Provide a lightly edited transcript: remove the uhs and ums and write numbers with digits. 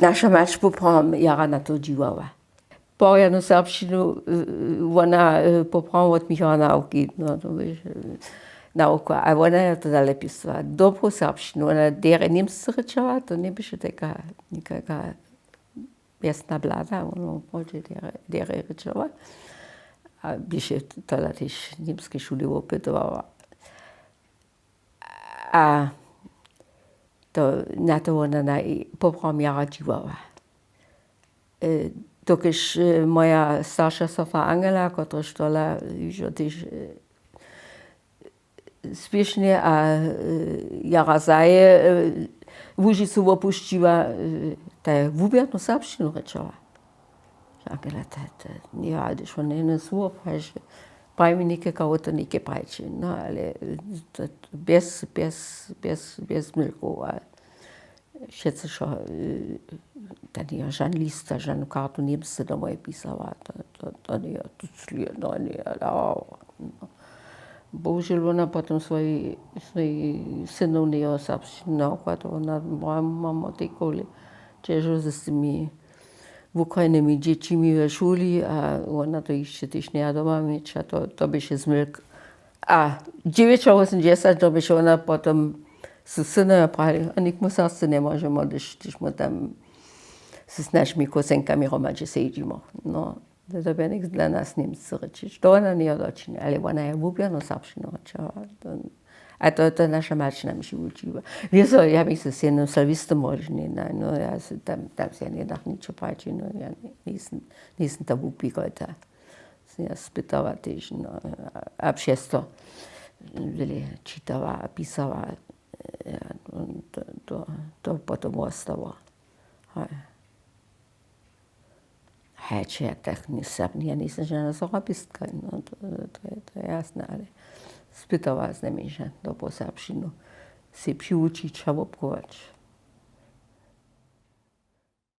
Naša mač poprom jara na to dživava. Porjanu serbštinu, ona poprom od Michała nauki, no to wiesz, nauka, a ona je to dalej pisała. Dobrą serbštinu, ona dere niemscy rečała, to nie byše taka nikaka jasna blada, ono podzie dere rečała. A byše to też niemskie szule opytowała. A to na to ona poprom jara dživava. Tokiž moja starsza sofa Angela, która sztola już też spiesznie, a jara zaje Łużycu opuściła, ta wubierną serbštinu rečała. Angela, ja, das schon eine super, bei mir nicht gekauft und nicht gepeitscht, no, ale bez milku. Všetci, čo tady žen lista, žen kartu Němce domů písala, to nie, to slijedno nie, bohužel ona potom svoji synov nije serbštinu, to ona moja mama tekoli, čežo s tými Ukrajinými dětmi ve šuli a ona to ještě tyž nie doma mít, a to byše zmilk. A 980 to byše ona potom s synem pravi, a nikmu srce ne možemo, když mu tam s našimi kosenkami romače sedimo. No, to by niks dla nas Němci rečič. To ona nije dočine, ali ona je vubljeno serbštinu rečela. A to naša mač nam še učiva. Ja bih se s jednom salvistom možni, no ja se tam se nedah ničo prači, no ja nisem tam upikojta. Sem jaz spitala tež, no, a přesto čitala, pisala. Ja, to potom ostalo. Če ja tak nisem žena zorobistka, no, to je jasno, ali spytała z nami, że do po serbštinu si přiučiť a obkovač.